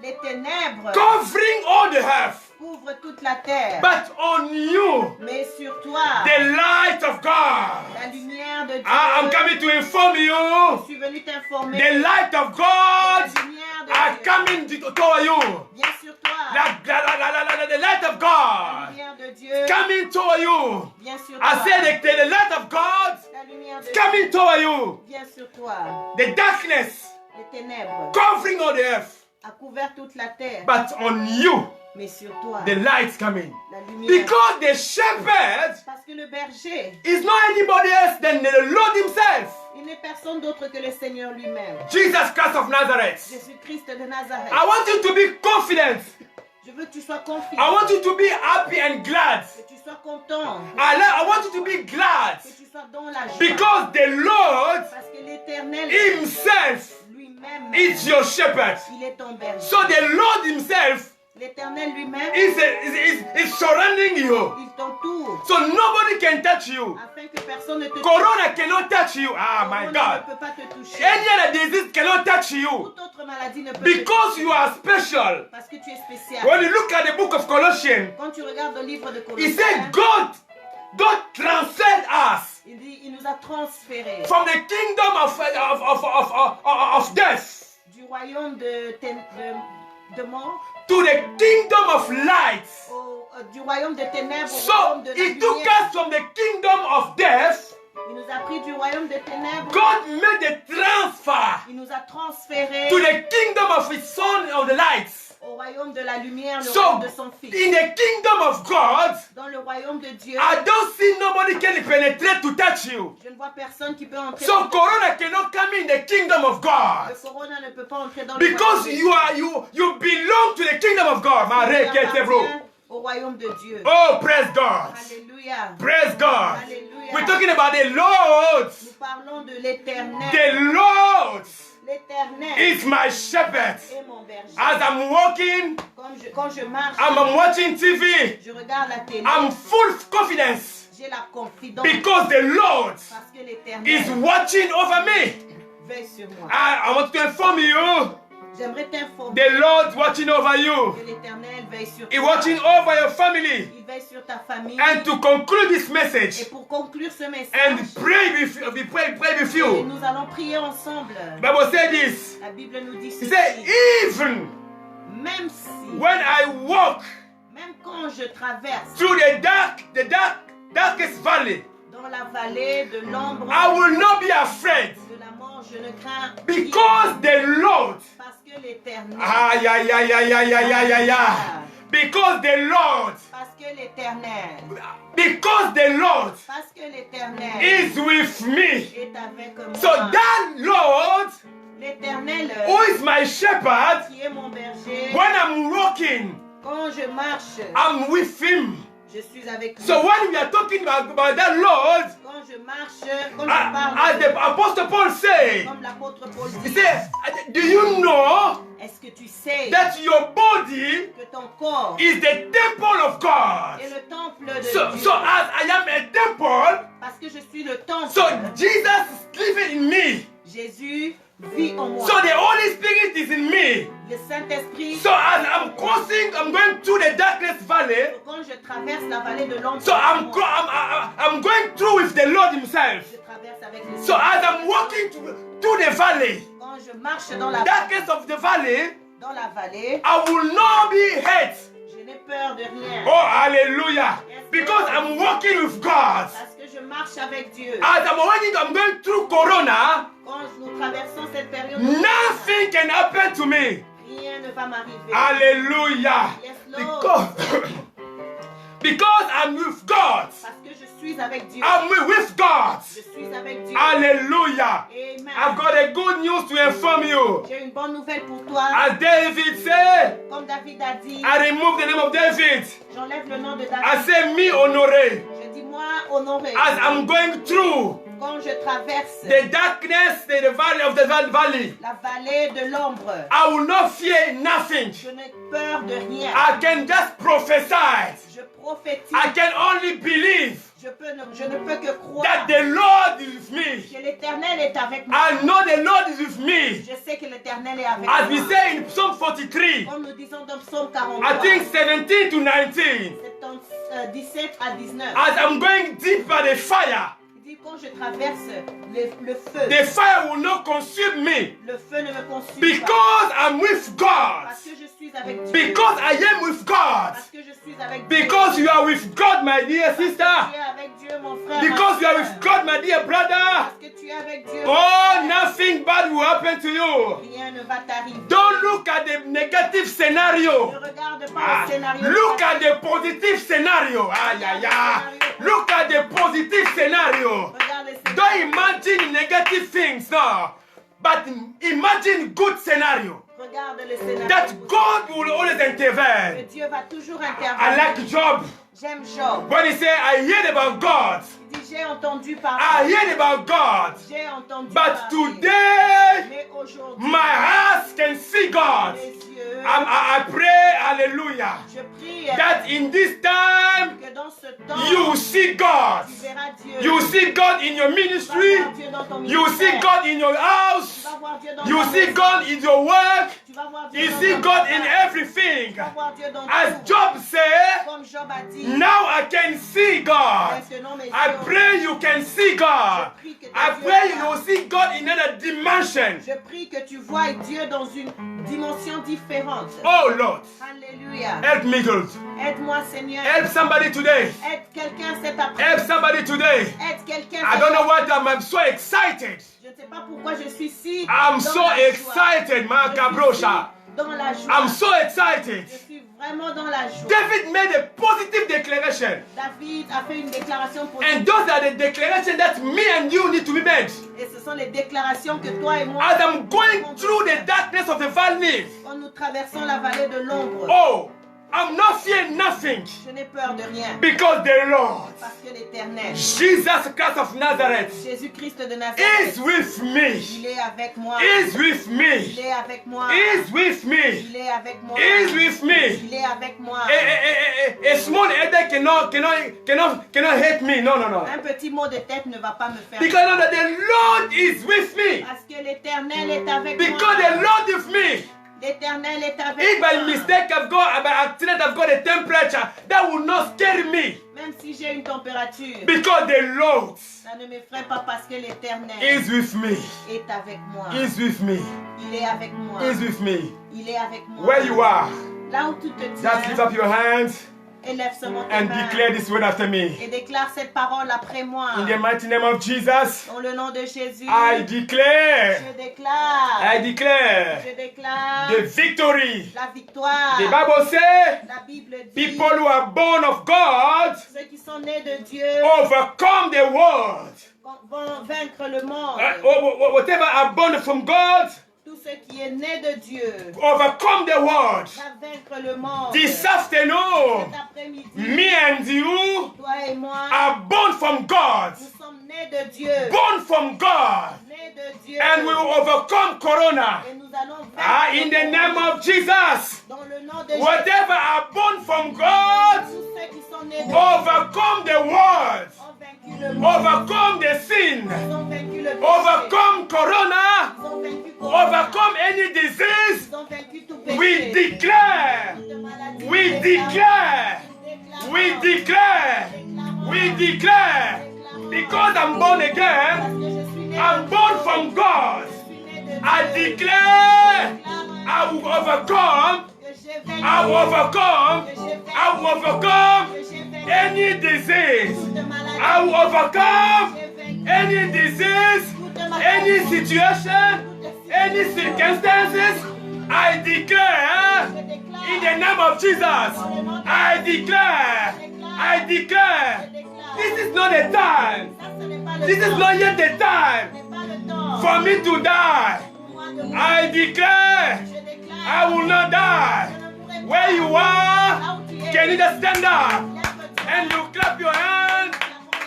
les ténèbres covering all the earth, couvrent toute la terre. but on you Mais sur toi, the light of God. la lumière de Dieu, I'm coming to inform je you, suis venu t'informer. the light of God La lumière de are Dieu coming toward you. vient sur toi. The light of La God lumière de Dieu coming toward you. vient sur I toi. said the light of God La lumière de coming Dieu toward you. vient sur toi. The darkness Les ténèbres covering all the earth, a couvert toute la terre. but on you Mais sur toi, the light's coming. la lumière. Because the shepherd Parce que le berger, is not anybody else than the Lord Himself, il n'est personne d'autre que le Seigneur lui-même. Jesus Christ of Nazareth. Jésus-Christ de Nazareth. I want you to be confident. Je veux que tu sois confiant. I want you to be happy and glad. Que tu sois content. I want you to be glad Que tu sois dans la joie. because the Lord Parce que l'Éternel Himself lui-même, is your shepherd. il est ton berger. So the Lord Himself L'Éternel lui-même, is surrounding you. il t'entoure. So nobody can touch you. Afin que personne ne te touche. Corona cannot touch you. Ah, my Corona God. ne peut pas te toucher. Any other disease cannot touch you. Toute autre maladie ne peut Because te you toucher. are special. Parce que tu es spécial. When you look at the book of Colossians, Quand tu regardes le livre de he Colossiens, said God transcends us il dit, il nous a transférés from the kingdom of death du royaume de mort to the kingdom of light. du royaume de ténèbres au So royaume de la he took lumière. us from the kingdom of death. Il nous a pris du royaume de ténèbres. God made the transfer Il nous a transférés to the kingdom of his son of the light. au royaume de la lumière, le So royaume de son Fils. in the kingdom of God, Dans le royaume de Dieu, I don't see nobody can penetrate to touch you. je ne vois personne qui peut entrer So dans Corona cannot come in the kingdom of God. le corona ne peut pas entrer dans Because le royaume you belong to the kingdom of God. de Dieu. Au royaume de Dieu. Oh, praise God. Alléluia. Praise God. Alléluia. We're talking about the Lord. Nous parlons de l'Éternel. The Lord L'Éternel is my shepherd. est mon berger. As I'm walking, Quand je marche, I'm watching TV, je regarde la télé. I'm full of confidence J'ai la confidence because the Lord parce que l'Éternel is watching over me. veille sur moi. I want to inform you, J'aimerais t'informer the Lord watching over you. que l'Éternel veille sur He's toi. watching over your family. Il veille sur ta famille. And to conclude this Et message pour conclure ce message, and pray with et you, nous allons prier ensemble. Bible said this. La Bible nous dit He ceci. said, even Même si, when I walk même quand je traverse through the darkest valley, dans la vallée de l'ombre I will not be afraid de la mort, je ne crains rien. because the Lord, Parce que l'Éternel, because the Lord, parce que l'Éternel, because the Lord parce que l'Éternel is with me. est avec moi. So that Lord, L'Éternel who is my shepherd, qui est mon berger, when I'm walking, quand je marche, I'm with him. je suis avec lui. So when we are talking about that Lord, Quand je marche, quand je parle, as the Apostle Paul said, comme l'apôtre Paul he dit, said, do you know est-ce que tu sais that your body que ton corps is the temple of God? est le temple de So Dieu? as I am a temple, Parce que je suis le temple. so Jesus is living in me. Jésus vit en moi. So the Holy Spirit is in me. Le Saint-Esprit, So as I'm crossing, I'm going through the darkness valley. quand je traverse la vallée de l'ombre, So I'm going through with the Lord Himself. je traverse avec le So as I'm walking through the valley, Quand je marche dans la darkness of the valley, vallée, I will not be hurt. je n'ai peur de rien. Oh, hallelujah. Because I'm walking with God. Parce que je marche avec Dieu. As I'm going through Corona, Quand nous traversons cette période, nothing can happen to me. rien ne va m'arriver. Hallelujah. Yes, Lord. Because I'm with God. Parce que je suis avec Dieu. I'm with God. Je suis avec Dieu. Hallelujah. Amen. I've got a good news to inform you. J'ai une bonne nouvelle pour toi. As David said, Comme David a dit, I remove the name of David. j'enlève le nom de I David. say me honoré. Je dis moi honoré. As I'm going through Quand je traverse the darkness, the valley of the valley, la vallée de l'ombre, I will not fear nothing. je n'ai peur de rien. I can just prophesy. Je prophétise. I can only believe Je ne peux que croire that the Lord is with me. que l'Éternel est avec moi. I know the Lord is with me. Je sais que l'Éternel est avec As we moi. say in Psalm 43, Comme nous disons dans Psaume I 43, think 17 to 19, 17 à 19. as I'm going deep by the fire, Il dit quand je traverse le feu, the fire will not consume me le feu ne me consume pas. because I'm with God. Parce que je suis avec Dieu. Because I am with God. Parce que je suis avec Dieu. Because you are with God, my dear Tu sister. es avec Dieu, mon frère. Because ma you are sœur. with God, my dear brother. Parce que tu es avec Dieu. mon Oh, frère. nothing bad will happen to you. Rien ne va t'arriver. Don't look at the negative scenario. Ne regarde pas le scénario. Look at the positive scenario. Aïe, aïe, aïe. Look at the positive scenario. Regarde le scénario. Don't imagine negative things, no. But imagine good scenario. Regarde le scénario. That God will always Que intervene. Dieu va toujours I intervenir. like Job. J'aime Job. When he said, I heard about God. Il dit j'ai entendu parler. I heard about God. J'ai entendu But parler. today, Mais aujourd'hui, my eyes can see God. mes yeux, I pray, hallelujah. Je prie That in this time, que dans ce temps, you will see God. tu verras Dieu. You will see God in your ministry. Tu vas voir Dieu dans ton You will see ministère. God in your house. Tu vas voir Dieu dans You will ta see maison. God in your work. Tu vas voir Dieu You dans see ton God in travail. everything. Tu vas voir Dieu dans As tout. Job said, Comme Job a dit. now I can see God. Maintenant, mes I yeux pray you can see God. I pray you will see God in another dimension. Je prie que tu vois Dieu dans une dimension différente. Oh Lord, Alléluia. help me, Lord. Aide-moi, Seigneur. Help somebody today. Aide quelqu'un cet après. Help somebody today. Aide quelqu'un. I don't know what I'm so excited. Je ne sais pas pourquoi je suis si. I'm dans so la joie. excited, man. Je suis Cabrosha. si dans la joie. I'm so excited. Je suis vraiment dans la joie. David made a positive declaration. David a fait une déclaration positive. And those are the declarations that me and you need to be made. Et ce sont les déclarations que toi et moi. As I'm going through the darkness of the valley, Quand nous traversons la vallée de l'ombre. oh, I'm not fearing nothing Je n'ai peur de rien. because the Lord, Parce que l'Éternel, Jesus Christ of Nazareth, Jésus-Christ de is Nazareth, with me. il est avec moi. Is with Il me. est avec moi. Is with me. Il est avec moi. Is with me. Il est avec moi. A small headache cannot hate me. No, no, no. Un petit mot de tête ne va pas me faire Because I know that the Lord is with me. parce que l'Éternel est avec Because moi. the Lord is with me. L'Éternel est avec If by moi. mistake by accident I've got a temperature, that will not scare me. Même si j'ai une température, Because the Lord ça ne m'effraie pas parce que l'Éternel is with me. est avec moi. Is with me. Il est avec moi. Is with me. Il est avec moi. Where you are, Là où tu te just lift tiens, up your hands élève seulement tes and mains declare this word after me. et déclare cette parole après moi. In the mighty name of Jesus, Dans le nom de Jésus, I declare, je déclare, I declare je déclare the victory. la victoire. The Bible says, La Bible dit, people who are born of God ceux qui sont nés de Dieu overcome the world. vont vaincre le monde. Whatever are born from God Tout ce qui est né de Dieu overcome the world. va vaincre le monde. This afternoon, Cet après-midi, me and you toi et moi, are born from God. nous sommes nés de Dieu. Born from God. Nés de Dieu. And we will overcome Corona. Et nous allons vaincre In le the monde. name of Jesus. Dans le nom de Jésus. Whatever are born from God Tous ceux qui sont nés de Dieu overcome the world. ont vaincu le monde. Overcome the sin. Ils ont vaincu le péché. Overcome Corona. Ils ont vaincu Corona. Overcome any disease. Ils ont vaincu tout péché. We declare. Toute maladie. We declare. We declare. We declare. Because I'm born Parce again. que je suis né I'm de born Dieu. from God. Je suis né de Dieu. I declare. I will overcome. Que j'ai vaincu. I will overcome. Que j'ai vaincu. I will overcome Que j'ai vaincu. any disease. Toute maladie. I will overcome J'ai vaincu. any disease, Toute maladie. any situation, any circumstances. I declare Je déclare. in the name of Jesus. I declare. I declare. This is not the time. Ça, ce n'est pas le This is temps. not yet the Ce time n'est pas le temps. for me to die. Pour moi de mourir. I declare Je déclare. I will not die. Je ne mourrai pas. Where you are, Là où tu es. can you just stand up Lève-toi. and you clap your hands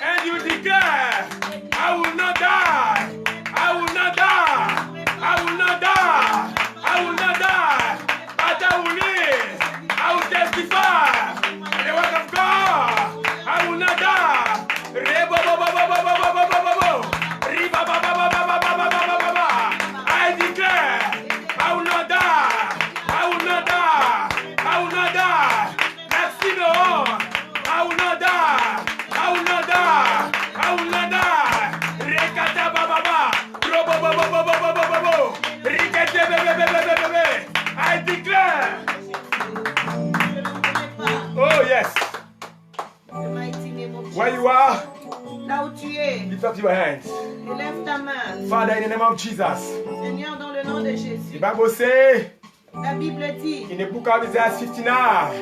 and you declare, I will not die. I will not die. I will not die. I will not die. But I will live. I will testify the work of God. I will not die. I declare, I will not die. I will not die. I will not die. Maxime, I will not die. I will not die. I will not die. Rekata baba, robo bobo bobo bobo bobo. Rekete bebe. I declare. Je ne mourrai pas. Oh yes. The mighty name of Where Jesus. you are, Là où tu es, lift up your hands. élève ta main. Father, in the name of Jesus. Seigneur, dans le nom de The Jésus. Bible says La Bible dit, in the book of Isaiah 59,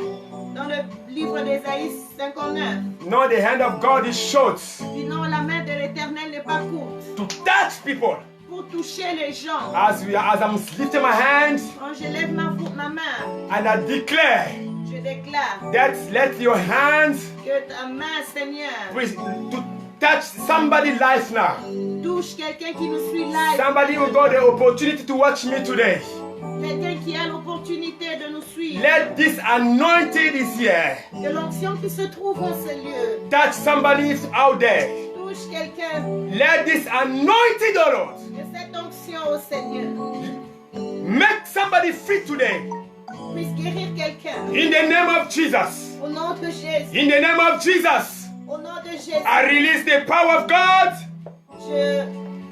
dans le livre d'Ésaïe 59, no, the hand of God is short dit non, la main de l'Éternel n'est pas courte to touch people. pour toucher les gens. As I'm lifting my hands Quand je lève ma main, and I declare je déclare that let your hands que ta main, Seigneur, to touch somebody's life now. touche quelqu'un qui nous suit live. Somebody who got the opportunity to watch me today. Quelqu'un qui a l'opportunité de nous suivre. Let this anointing is here. Que l'onction qui se trouve en ce lieu. Touch somebody out there. Touche quelqu'un. Let this anointing, oh Lord. Que cette onction au Seigneur. Make somebody free today. Puisse guérir quelqu'un. In the name of Jesus. Au nom de Jésus. In the name of Jesus. Au nom de Jésus. I release the power of God.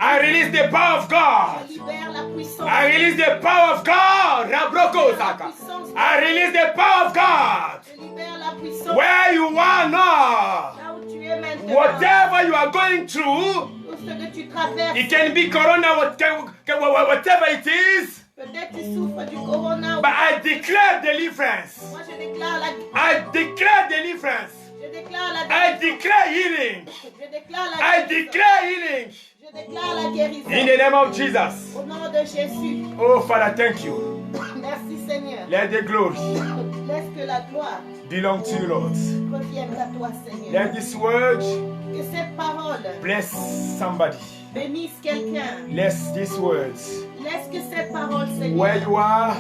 I release the power of God. Je libère la puissance. I release the power of God. I release the power of God. Je libère la puissance. Where you are now. Là où tu es maintenant. Whatever you are going through. Tout ce que tu traverses. It can be corona, whatever it is. Peut-être tu souffres du corona. But I declare deliverance. Moi je déclare la I declare deliverance. Je déclare la I declare healing. Je déclare la I declare healing. Je déclare la guérison. In the name of Jesus. Au nom de Jésus. Oh Father, thank you. Merci Seigneur. Let the glory Laisse que la gloire belong to you, Lord. revienne à toi, Seigneur. Let this word Que cette parole bless somebody. bénisse quelqu'un. Bless these words. Laisse que cette parole, Seigneur, Where you are,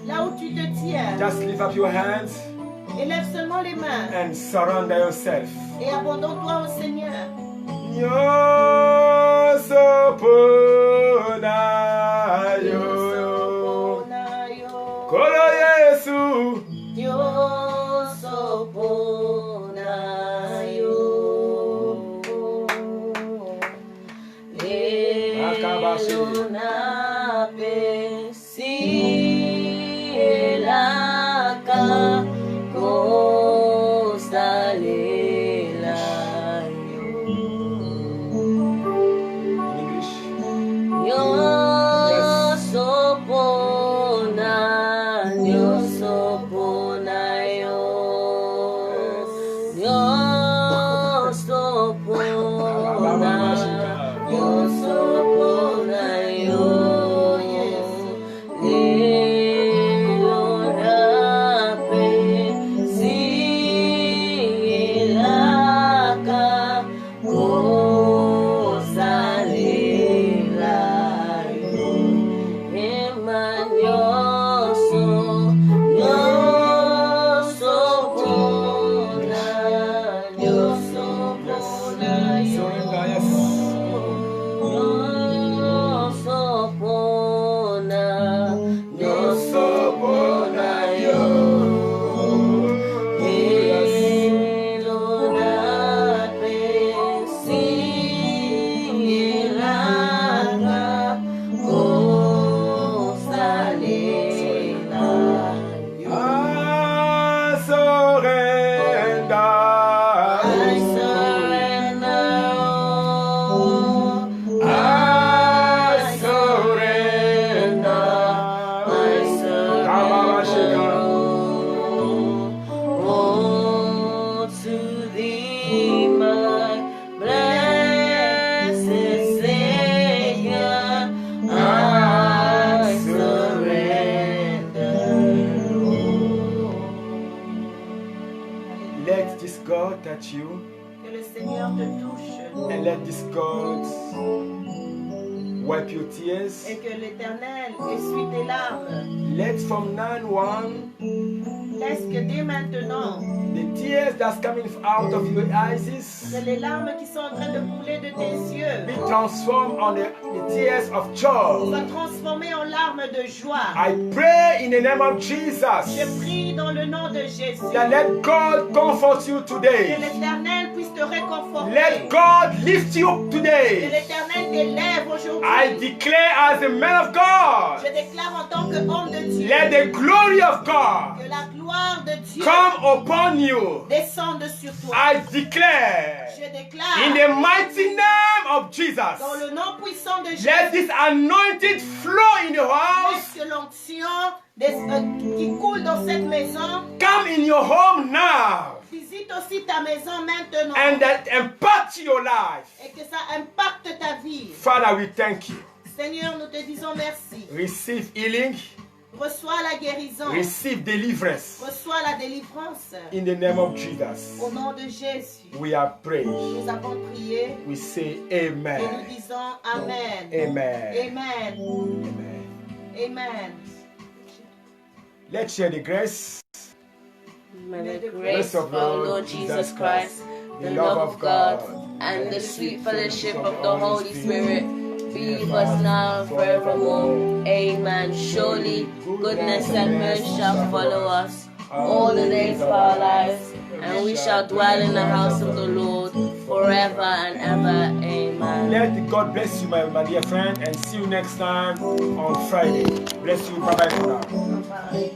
là où tu te tiens, just lift up your hands élève seulement les mains and surrender yourself. et abandonne-toi au Seigneur. Kolo Yesu. Que le Seigneur te touche. And let this God wipe your tears. Et que l'Éternel essuie tes larmes. Let from now on, laisse que dès maintenant, the tears that's coming out of your eyes, que les larmes qui sont en train de couler de tes yeux, be transformed on the tears of joy. soient transformées en larmes de joie. I pray in the name of Jesus. Je prie dans le nom de Jésus. That let God comfort you today. Que l'Éternel puisse te réconforter. Let God lift you up Que today. l'Éternel t'élève aujourd'hui. I declare as a man of God, Je déclare en tant qu'homme de Dieu, let the glory of God que la gloire de Dieu come upon you. descende sur toi. I declare Je déclare in the mighty name of Jesus, dans le nom puissant de Jésus, let this anointed flow in your house. laisse que l'onction qui coule dans cette maison Come in your home now visite aussi ta maison maintenant and that impact your life. et que ça impacte ta vie. Father, we thank you. Seigneur, nous te disons merci. Receive healing, Reçois la guérison. receive deliverance Reçois la délivrance. in the name of Jesus. Au nom de Jésus, We are praying. nous avons prié We say et nous amen. disons Amen. Amen. Amen. Amen. Amen. Let's share the grace. May the grace of our Lord Jesus Christ, the love of God, and the sweet fellowship of the Holy Spirit be with us now and forevermore. Amen. Surely goodness and mercy shall follow us all the days of our lives, and we shall dwell in the house of the Lord forever and ever. Amen. Let God bless you, my dear friend, and see you next time on Friday. Bless you. Bye-bye for now. Bye.